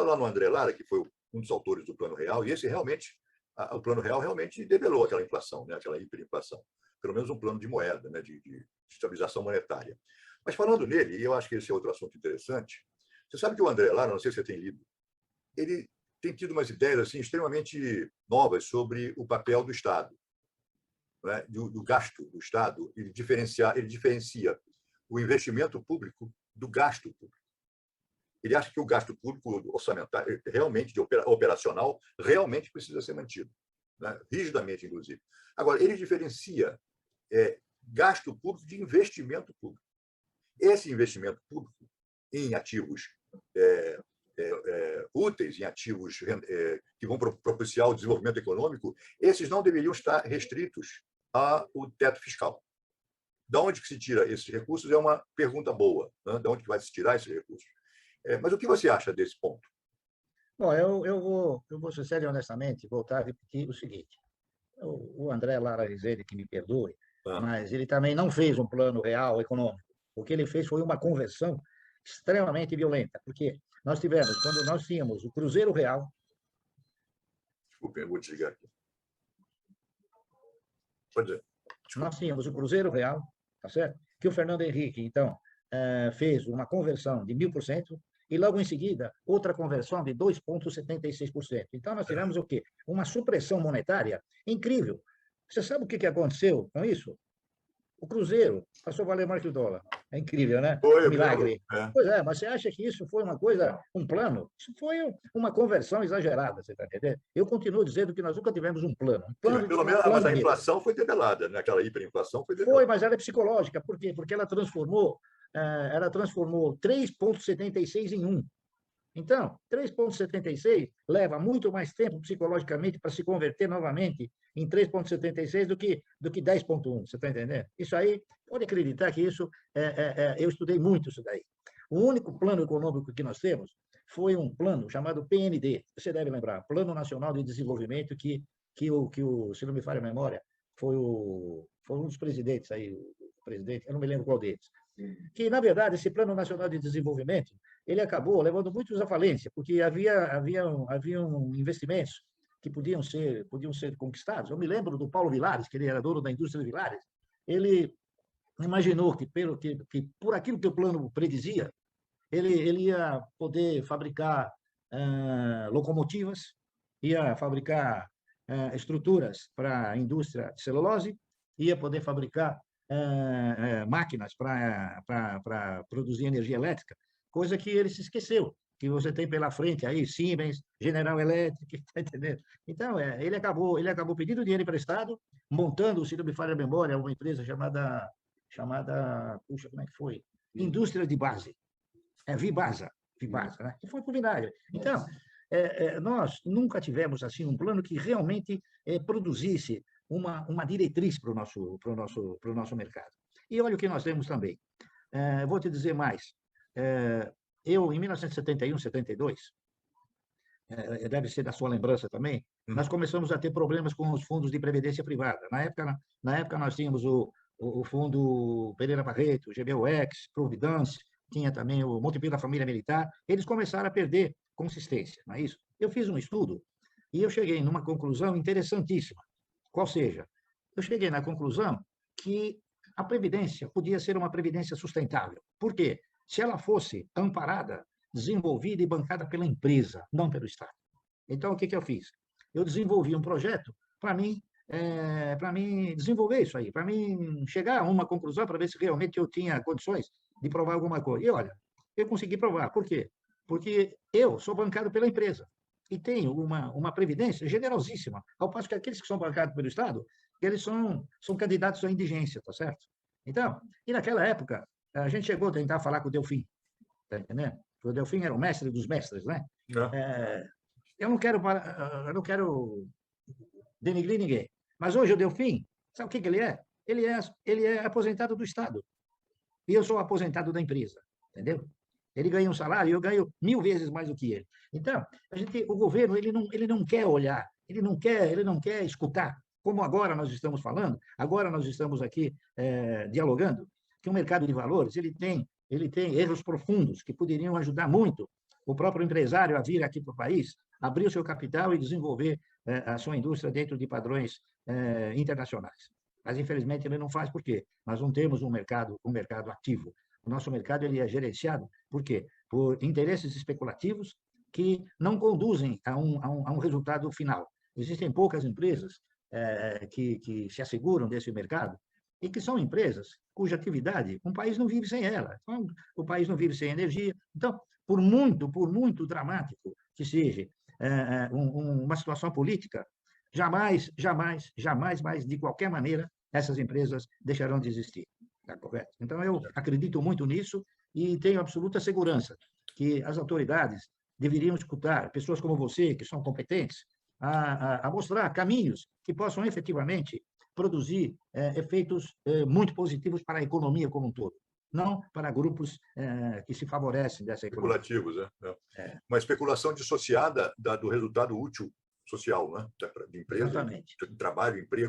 falar no André Lara, que foi um dos autores do Plano Real, e esse realmente, o Plano Real realmente debelou aquela inflação, né, aquela hiperinflação, pelo menos um plano de moeda, né, de estabilização monetária. Mas falando nele, e eu acho que esse é outro assunto interessante, você sabe que o André Lara, não sei se você tem lido, ele tem tido umas ideias assim, extremamente novas sobre o papel do Estado, né, do gasto do Estado. Ele diferencia o investimento público do gasto público. Ele acha que o gasto público orçamentário, realmente operacional, realmente precisa ser mantido, né, rigidamente, inclusive. Agora, ele diferencia gasto público de investimento público. Esse investimento público em ativos úteis, em ativos que vão propiciar o desenvolvimento econômico, esses não deveriam estar restritos ao teto fiscal. De onde que se tira esses recursos é uma pergunta boa, né? De onde que vai se tirar esses recursos? Mas o que você acha desse ponto? Bom, eu vou sincero e honestamente voltar a repetir o seguinte. O André Lara Rezende, que me perdoe, mas ele também não fez um plano real econômico. O que ele fez foi uma conversão extremamente violenta, porque nós tivemos, quando nós tínhamos o Cruzeiro Real... Desculpe, eu vou desligar aqui. Pode dizer. Nós tínhamos o Cruzeiro Real, tá certo? Que o Fernando Henrique, então, fez uma conversão de 1000%, e logo em seguida, outra conversão de 2,76%. Então, nós tivemos o quê? Uma supressão monetária incrível. Você sabe o que aconteceu com isso? O Cruzeiro passou a valer mais que o dólar. É incrível, né? Foi, milagre. Pois é, mas você acha que isso foi uma coisa, um plano? Isso foi uma conversão exagerada, você está entendendo? Eu continuo dizendo que nós nunca tivemos um plano. Pelo menos, mas a inflação foi debelada, né? Aquela hiperinflação foi debelada. Foi, mas ela é psicológica. Por quê? Porque ela transformou 3,76 em 1. Então, 3,76 leva muito mais tempo psicologicamente para se converter novamente em 3,76 do que 10,1. Você está entendendo? Isso aí, pode acreditar que isso, eu estudei muito isso daí. O único plano econômico que nós temos foi um plano chamado PND. Você deve lembrar, Plano Nacional de Desenvolvimento, que se não me falha a memória, foi um dos presidentes aí, o presidente, eu não me lembro qual deles, que, na verdade, esse Plano Nacional de Desenvolvimento, ele acabou levando muitos à falência, porque haviam investimentos que podiam ser conquistados. Eu me lembro do Paulo Vilares, que ele era dono da indústria de Vilares. Ele imaginou que por aquilo que o plano predizia, ele ia poder fabricar locomotivas, ia fabricar estruturas para a indústria de celulose, ia poder fabricar máquinas para produzir energia elétrica, coisa que ele se esqueceu, que você tem pela frente aí Siemens, General Electric, tá entendendo? Então, ele acabou pedindo dinheiro emprestado, montando, se não me falha a memória, uma empresa chamada, puxa, como é que foi? Indústria de Base. Vibasa, né? Que foi para o vinagre. Então, nós nunca tivemos assim um plano que realmente produzisse uma diretriz para o nosso mercado. E olha o que nós temos também. Vou te dizer mais. Eu, em 1971, 72, deve ser da sua lembrança também, nós começamos a ter problemas com os fundos de previdência privada. Na época nós tínhamos o fundo Pereira Barreto, GBUX, Providence, tinha também o Montepio da Família Militar. Eles começaram a perder consistência, não é isso? Eu fiz um estudo e eu cheguei numa conclusão interessantíssima. Qual seja, eu cheguei na conclusão que a previdência podia ser uma previdência sustentável. Por quê? Se ela fosse amparada, desenvolvida e bancada pela empresa, não pelo Estado. Então, o que eu fiz? Eu desenvolvi um projeto para mim desenvolver isso aí, para mim chegar a uma conclusão para ver se realmente eu tinha condições de provar alguma coisa. E olha, eu consegui provar. Por quê? Porque eu sou bancado pela empresa e tenho uma previdência generosíssima, ao passo que aqueles que são bancados pelo Estado, eles são candidatos à indigência, tá certo? Então, e naquela época, a gente chegou a tentar falar com o Delfim, tá entendendo? O Delfim era o mestre dos mestres, né? Eu não quero denigrir ninguém, mas hoje o Delfim, sabe o que ele é? Ele é aposentado do Estado, e eu sou aposentado da empresa, entendeu? Ele ganha um salário e eu ganho 1000 vezes mais do que ele. Então, o governo ele não quer olhar, ele não quer escutar. Como agora nós estamos falando, agora nós estamos aqui dialogando, que o mercado de valores ele tem erros profundos que poderiam ajudar muito o próprio empresário a vir aqui para o país, abrir o seu capital e desenvolver a sua indústria dentro de padrões internacionais. Mas, infelizmente, ele não faz. Por quê? Nós não temos um mercado ativo. O nosso mercado ele é gerenciado por quê? Por interesses especulativos que não conduzem a um resultado final. Existem poucas empresas que se asseguram desse mercado e que são empresas cuja atividade um país não vive sem ela. Então, o país não vive sem energia. Então, por muito dramático que seja uma situação política, jamais, mais, de qualquer maneira, essas empresas deixarão de existir. Tá correto? Então, eu acredito muito nisso e tenho absoluta segurança que as autoridades deveriam escutar pessoas como você, que são competentes, a mostrar caminhos que possam efetivamente produzir efeitos muito positivos para a economia como um todo, não para grupos que se favorecem dessa economia. Especulativos, né? Uma especulação dissociada do resultado útil social, né? De empresa, Exatamente. de trabalho, emprego.